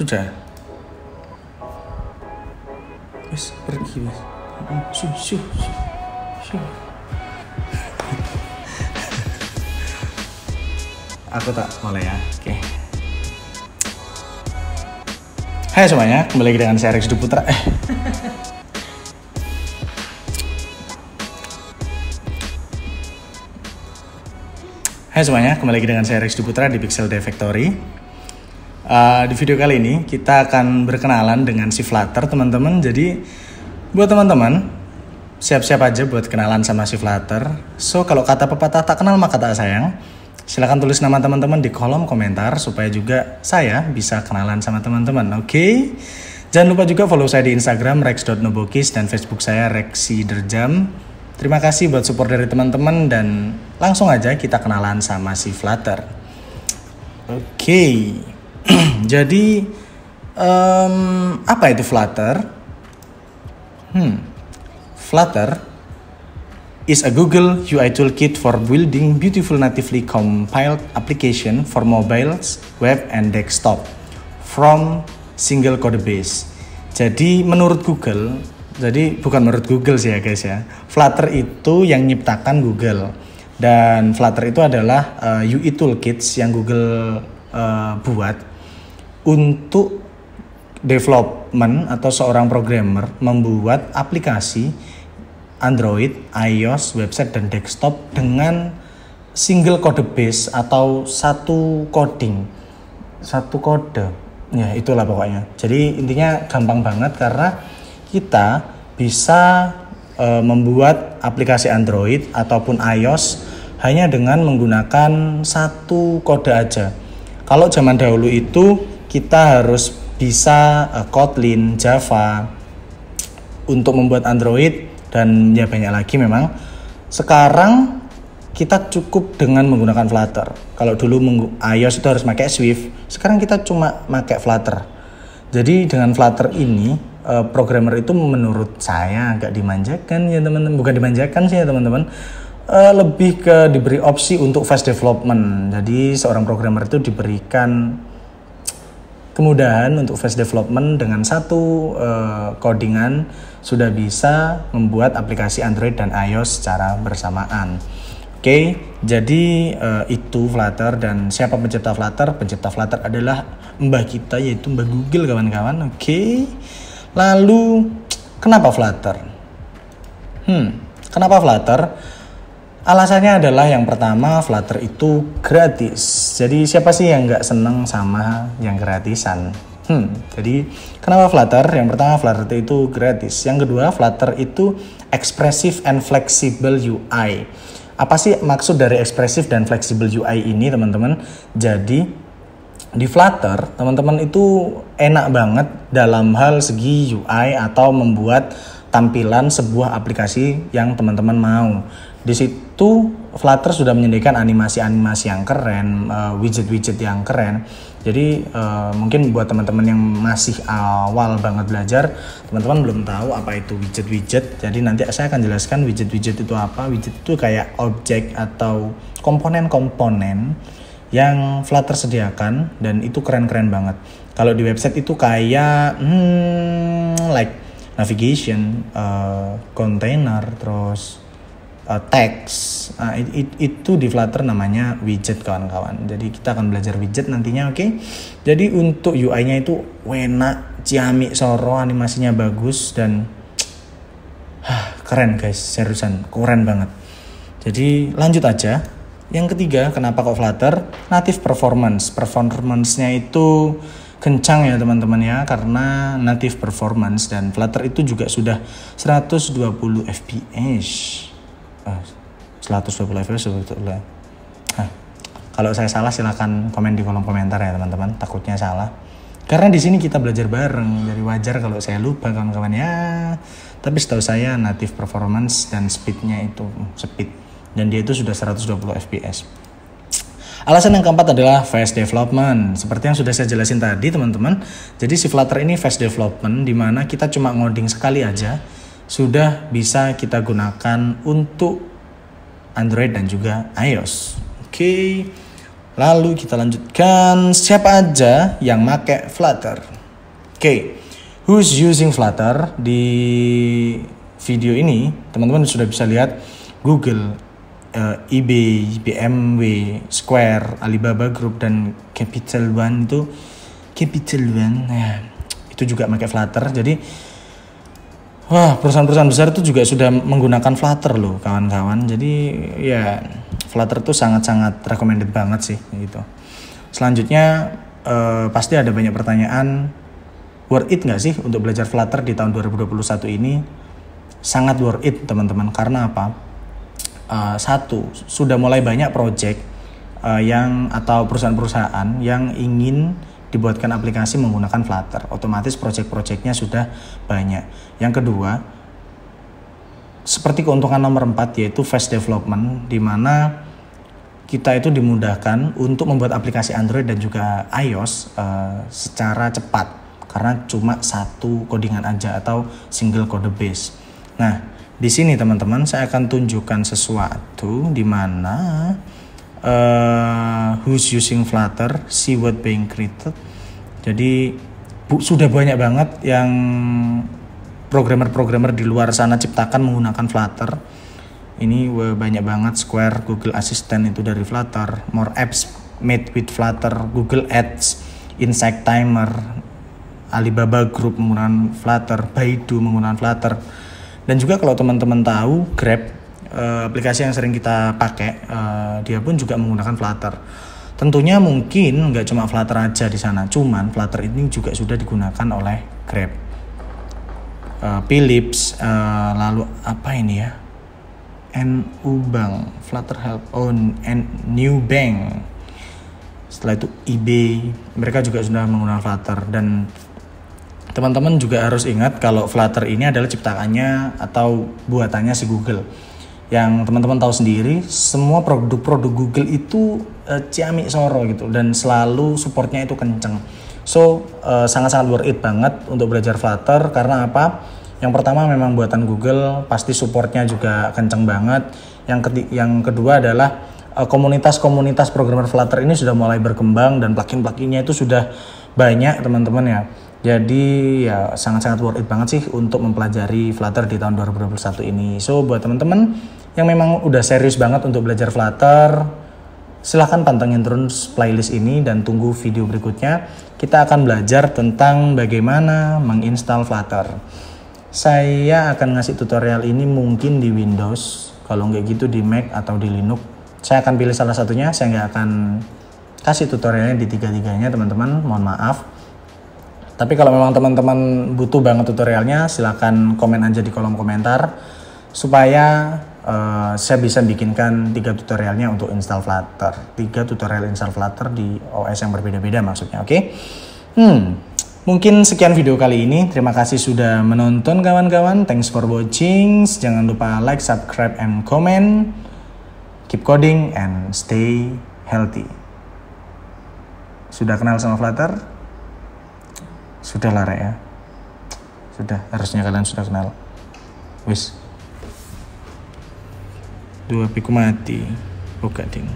Sudah. Wis pergi wis. Syuh. Aku tak mulai ya. Oke. Hai semuanya, kembali lagi dengan saya Rex Duputra. Hai semuanya, kembali lagi dengan saya Rex Duputra di Pixel Day Factory. Di video kali ini kita akan berkenalan dengan si Flutter, teman-teman. Jadi buat teman-teman siap-siap aja buat kenalan sama si Flutter. So kalau kata pepatah tak kenal maka tak sayang, silakan tulis nama teman-teman di kolom komentar supaya juga saya bisa kenalan sama teman-teman. Oke? Jangan lupa juga follow saya di Instagram rex.nobokis dan Facebook saya Rexiderjam. Terima kasih buat support dari teman-teman dan langsung aja kita kenalan sama si Flutter. Oke. Jadi apa itu Flutter? Flutter is a Google UI toolkit for building beautiful natively compiled application for mobiles, web, and desktop from single code base. Jadi menurut Google, jadi bukan menurut Google sih ya guys ya, Flutter itu yang nyiptakan Google. Dan Flutter itu adalah UI toolkits yang Google buat untuk development atau seorang programmer membuat aplikasi Android, iOS, website, dan desktop dengan single code base atau satu kode. Ya itulah pokoknya. Jadi intinya gampang banget karena kita bisa membuat aplikasi Android ataupun iOS hanya dengan menggunakan satu kode aja. Kalau zaman dahulu itu kita harus bisa Kotlin, Java untuk membuat Android dan ya banyak lagi memang. Sekarang kita cukup dengan menggunakan Flutter. Kalau dulu iOS itu harus pakai Swift, sekarang kita cuma pakai Flutter. Jadi dengan Flutter ini programmer itu menurut saya agak dimanjakan ya teman-teman. Bukan dimanjakan sih ya teman-teman. Lebih ke diberi opsi untuk fast development. Jadi seorang programmer itu diberikan kemudahan untuk fast development dengan satu codingan sudah bisa membuat aplikasi Android dan iOS secara bersamaan. Oke, jadi itu Flutter. Dan siapa pencipta Flutter? Pencipta Flutter adalah mbah kita, yaitu mbah Google kawan-kawan. Oke, lalu kenapa Flutter? Kenapa Flutter? Alasannya adalah yang pertama, Flutter itu gratis. Jadi siapa sih yang nggak seneng sama yang gratisan? Jadi kenapa Flutter? Yang pertama, Flutter itu gratis. Yang kedua, Flutter itu expressive and flexible UI. Apa sih maksud dari expressive dan flexible UI ini, teman-teman? Jadi di Flutter, teman-teman itu enak banget dalam hal segi UI atau membuat tampilan sebuah aplikasi yang teman-teman mau. Di situ Flutter sudah menyediakan animasi-animasi yang keren, widget-widget yang keren. Jadi mungkin buat teman-teman yang masih awal banget belajar, teman-teman belum tahu apa itu widget-widget. Jadi nanti saya akan jelaskan widget-widget itu apa. Widget itu kayak objek atau komponen-komponen yang Flutter sediakan dan itu keren-keren banget. Kalau di website itu kayak like navigation, container, terus teks, itu di Flutter namanya widget kawan-kawan. Jadi kita akan belajar widget nantinya, oke? Jadi untuk UI-nya itu enak, ciamik soro, animasinya bagus dan keren guys, seriusan keren banget. Jadi lanjut aja. Yang ketiga, kenapa kok Flutter? Native performance. Performance-nya itu kencang ya teman-teman ya, karena native performance, dan Flutter itu juga sudah 120 fps. 120 fps sebetulnya. Kalau saya salah silahkan komen di kolom komentar ya teman-teman, takutnya salah. Karena di sini kita belajar bareng, jadi wajar kalau saya lupa kawan-kawan ya. Tapi setahu saya native performance dan speednya itu speed, dan dia itu sudah 120 fps. Alasan yang keempat adalah fast development. Seperti yang sudah saya jelasin tadi teman-teman. Jadi si Flutter ini fast development, dimana kita cuma ngoding sekali aja sudah bisa kita gunakan untuk Android dan juga iOS. Oke. Lalu kita lanjutkan, siapa aja yang make Flutter? Oke, who's using Flutter? Di video ini teman-teman sudah bisa lihat Google, eBay, BMW, Square, Alibaba Group, dan Capital One ya, itu juga pakai Flutter. Jadi wah, perusahaan-perusahaan besar itu juga sudah menggunakan Flutter loh kawan-kawan. Jadi ya Flutter tuh sangat-sangat recommended banget sih gitu. Selanjutnya pasti ada banyak pertanyaan, worth it nggak sih untuk belajar Flutter di tahun 2021 ini? Sangat worth it teman-teman, karena apa? Satu, sudah mulai banyak project atau perusahaan-perusahaan yang ingin dibuatkan aplikasi menggunakan Flutter. Otomatis project-projectnya sudah banyak. Yang kedua, seperti keuntungan nomor 4 yaitu fast development, di mana kita itu dimudahkan untuk membuat aplikasi Android dan juga iOS secara cepat karena cuma satu codingan aja atau single code base. Nah, di sini teman-teman saya akan tunjukkan sesuatu di mana who's using Flutter, see what being created. Jadi sudah banyak banget yang programmer-programmer di luar sana ciptakan menggunakan Flutter. Ini banyak banget, Square, Google Assistant itu dari Flutter, more apps made with Flutter, Google Ads, Insight Timer, Alibaba Group menggunakan Flutter, Baidu menggunakan Flutter. Dan juga kalau teman-teman tahu Grab, aplikasi yang sering kita pakai, dia pun juga menggunakan Flutter. Tentunya mungkin nggak cuma Flutter aja di sana, cuman Flutter ini juga sudah digunakan oleh Grab, Philips, lalu apa ini ya? NU Bank, Flutter Help, New Bank. Setelah itu eBay, mereka juga sudah menggunakan Flutter. Dan teman-teman juga harus ingat kalau Flutter ini adalah ciptaannya atau buatannya si Google. Yang teman-teman tahu sendiri, semua produk-produk Google itu ciamik soro gitu, dan selalu supportnya itu kenceng. So sangat-sangat worth it banget untuk belajar Flutter. Karena apa? Yang pertama memang buatan Google, pasti supportnya juga kenceng banget. Yang kedua adalah komunitas-komunitas programmer Flutter ini sudah mulai berkembang dan plugin-pluginnya itu sudah banyak teman-teman ya. Jadi ya sangat-sangat worth it banget sih untuk mempelajari Flutter di tahun 2021 ini. So buat teman-teman yang memang udah serius banget untuk belajar Flutter, silahkan pantengin terus playlist ini dan tunggu video berikutnya. Kita akan belajar tentang bagaimana menginstal Flutter. Saya akan ngasih tutorial ini mungkin di Windows, kalau nggak gitu di Mac atau di Linux. Saya akan pilih salah satunya, saya nggak akan kasih tutorialnya di tiga-tiganya teman-teman, mohon maaf. Tapi kalau memang teman-teman butuh banget tutorialnya, silahkan komen aja di kolom komentar, supaya saya bisa bikinkan 3 tutorialnya untuk install Flutter. 3 tutorial install Flutter di OS yang berbeda-beda maksudnya, oke? Mungkin sekian video kali ini. Terima kasih sudah menonton kawan-kawan. Thanks for watching. Jangan lupa like, subscribe, and comment. Keep coding and stay healthy. Sudah kenal sama Flutter? Sudah lah ya. Sudah, harusnya kalian sudah kenal. Wis. 2 piku mati. Buka ding.